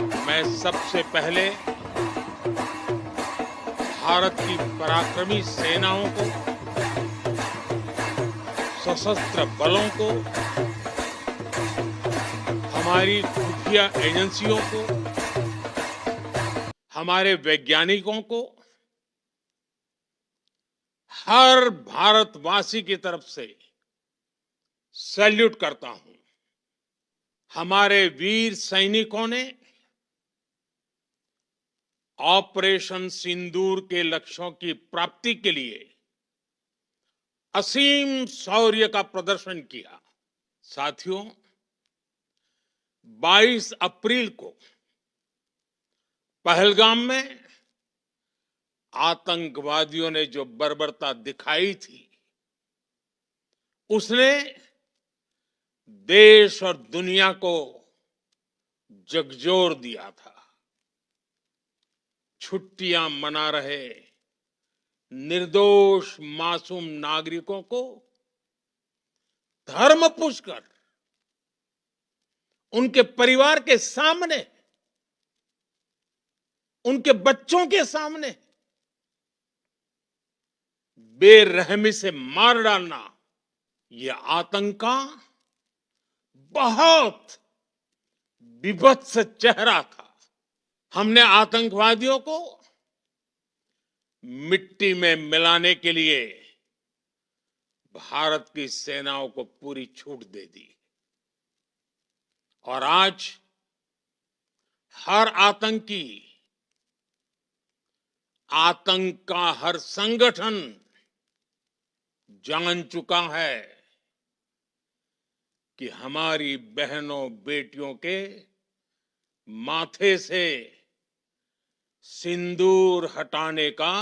मैं सबसे पहले भारत की पराक्रमी सेनाओं को, सशस्त्र बलों को, हमारी खुफिया एजेंसियों को, हमारे वैज्ञानिकों को, हर भारतवासी की तरफ से सैल्यूट करता हूं। हमारे वीर सैनिकों ने ऑपरेशन सिंदूर के लक्ष्यों की प्राप्ति के लिए असीम शौर्य का प्रदर्शन किया। साथियों, 22 अप्रैल को पहलगाम में आतंकवादियों ने जो बर्बरता दिखाई थी, उसने देश और दुनिया को झकझोर दिया था। छुट्टियां मना रहे निर्दोष मासूम नागरिकों को धर्म पूछकर उनके परिवार के सामने, उनके बच्चों के सामने बेरहमी से मार डालना, यह आतंक का बहुत विभत्स चेहरा था। हमने आतंकवादियों को मिट्टी में मिलाने के लिए भारत की सेनाओं को पूरी छूट दे दी और आज हर आतंकी, आतंक का हर संगठन जान चुका है कि हमारी बहनों बेटियों के माथे से सिंदूर हटाने का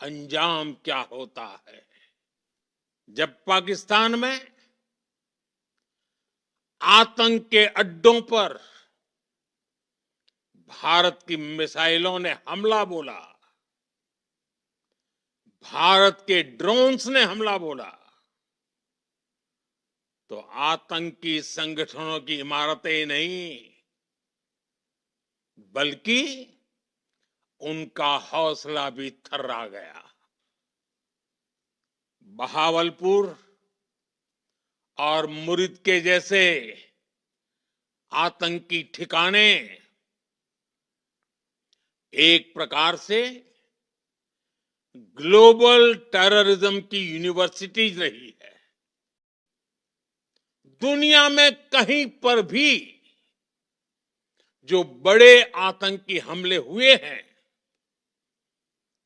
अंजाम क्या होता है। जब पाकिस्तान में आतंक के अड्डों पर भारत की मिसाइलों ने हमला बोला, भारत के ड्रोन्स ने हमला बोला, तो आतंकी संगठनों की इमारतें नहीं, बल्कि उनका हौसला भी थर्रा गया। बहावलपुर और मुरिद के जैसे आतंकी ठिकाने एक प्रकार से ग्लोबल टेररिज्म की यूनिवर्सिटीज रही है। दुनिया में कहीं पर भी जो बड़े आतंकी हमले हुए हैं,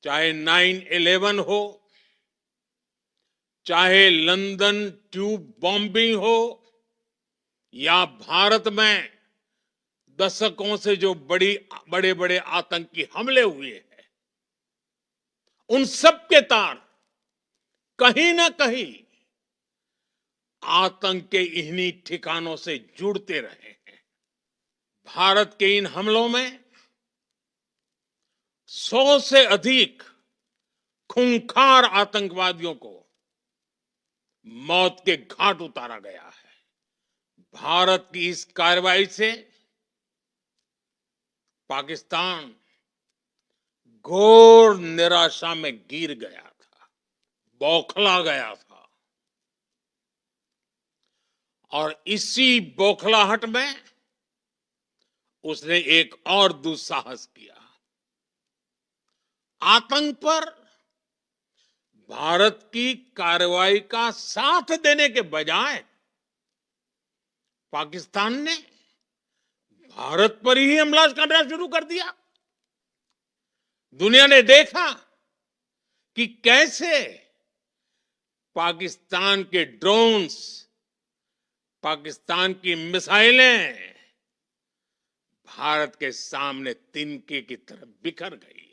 चाहे 9/11 हो, चाहे लंदन ट्यूब बॉम्बिंग हो, या भारत में दशकों से जो बड़े बड़े आतंकी हमले हुए हैं, उन सब के तार कहीं ना कहीं आतंक के इन्हीं ठिकानों से जुड़ते रहे हैं। भारत के इन हमलों में 100 से अधिक खूंखार आतंकवादियों को मौत के घाट उतारा गया है। भारत की इस कार्रवाई से पाकिस्तान घोर निराशा में गिर गया था, बौखला गया था, और इसी बौखलाहट में उसने एक और दुस्साहस किया। आतंक पर भारत की कार्रवाई का साथ देने के बजाय पाकिस्तान ने भारत पर ही हमला करना शुरू कर दिया। दुनिया ने देखा कि कैसे पाकिस्तान के ड्रोन्स, पाकिस्तान की मिसाइलें भारत के सामने तिनके की तरह बिखर गई।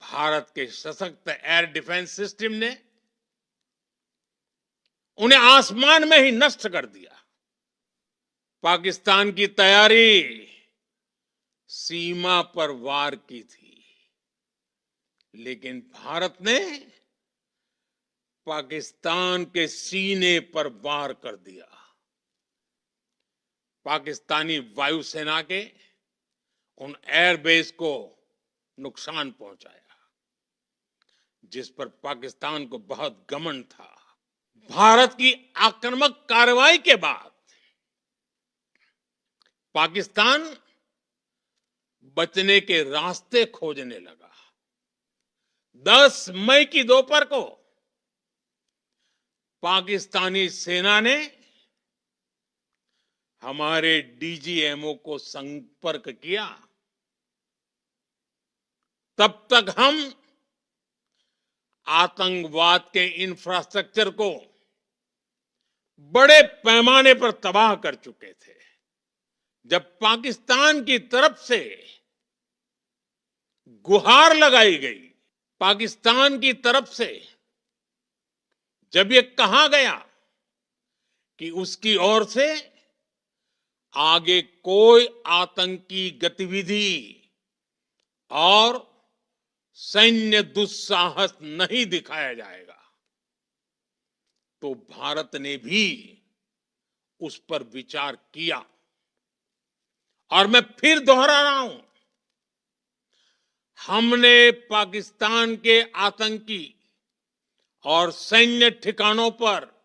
भारत के सशक्त एयर डिफेंस सिस्टम ने उन्हें आसमान में ही नष्ट कर दिया। पाकिस्तान की तैयारी सीमा पर वार की थी, लेकिन भारत ने पाकिस्तान के सीने पर वार कर दिया। पाकिस्तानी वायुसेना के उन एयरबेस को नुकसान पहुंचाया, जिस पर पाकिस्तान को बहुत घमंड था। भारत की आक्रामक कार्रवाई के बाद पाकिस्तान बचने के रास्ते खोजने लगा। 10 मई की दोपहर को पाकिस्तानी सेना ने हमारे डीजीएमओ को संपर्क किया। तब तक हम आतंकवाद के इंफ्रास्ट्रक्चर को बड़े पैमाने पर तबाह कर चुके थे। जब पाकिस्तान की तरफ से गुहार लगाई गई, पाकिस्तान की तरफ से जब ये कहा गया कि उसकी ओर से आगे कोई आतंकी गतिविधि और सैन्य दुस्साहस नहीं दिखाया जाएगा, तो भारत ने भी उस पर विचार किया। और मैं फिर दोहरा रहा हूं, हमने पाकिस्तान के आतंकी और सैन्य ठिकानों पर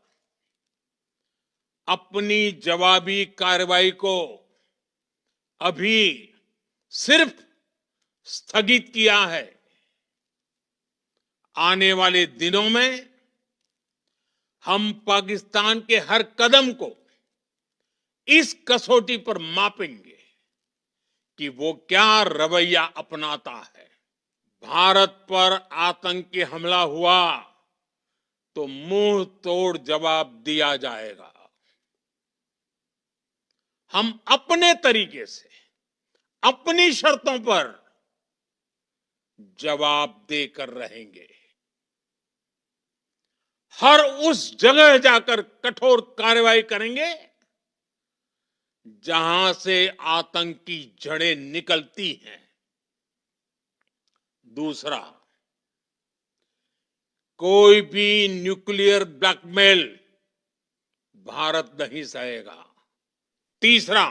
अपनी जवाबी कार्रवाई को अभी सिर्फ स्थगित किया है। आने वाले दिनों में हम पाकिस्तान के हर कदम को इस कसौटी पर मापेंगे कि वो क्या रवैया अपनाता है। भारत पर आतंकी हमला हुआ तो मुंह तोड़ जवाब दिया जाएगा। हम अपने तरीके से, अपनी शर्तों पर जवाब देकर रहेंगे। हर उस जगह जाकर कठोर कार्रवाई करेंगे जहां से आतंकी जड़ें निकलती हैं। दूसरा, कोई भी न्यूक्लियर ब्लैकमेल भारत नहीं सहेगा। तीसरा,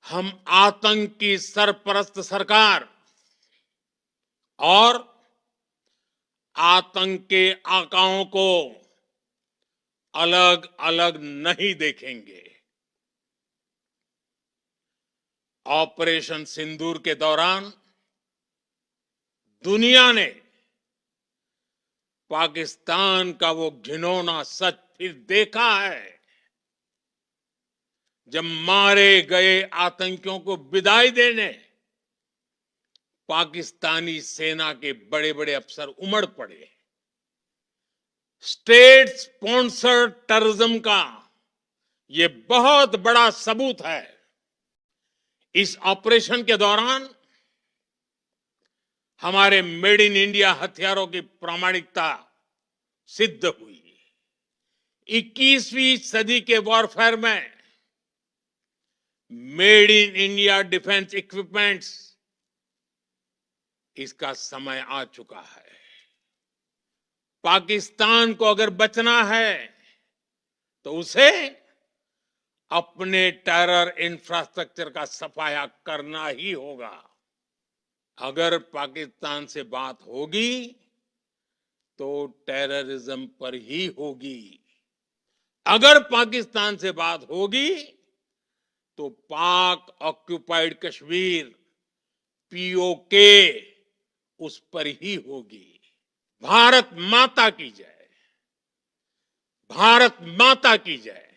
हम आतंक की सरपरस्त सरकार और आतंक के आकाओं को अलग अलग नहीं देखेंगे। ऑपरेशन सिंदूर के दौरान दुनिया ने पाकिस्तान का वो घिनौना सच फिर देखा है, जब मारे गए आतंकियों को विदाई देने पाकिस्तानी सेना के बड़े बड़े अफसर उमड़ पड़े। स्टेट स्पॉन्सर्ड टेररिज्म का ये बहुत बड़ा सबूत है। इस ऑपरेशन के दौरान हमारे मेड इन इंडिया हथियारों की प्रामाणिकता सिद्ध हुई। 21वीं सदी के वॉरफेयर में made in India defence equipments, इसका समय आ चुका है। पाकिस्तान को अगर बचना है तो उसे अपने टेरर इंफ्रास्ट्रक्चर का सफाया करना ही होगा। अगर पाकिस्तान से बात होगी तो टेररिज्म पर ही होगी। अगर पाकिस्तान से बात होगी तो पाक ऑक्युपाइड कश्मीर पीओके उस पर ही होगी। भारत माता की जय, भारत माता की जय।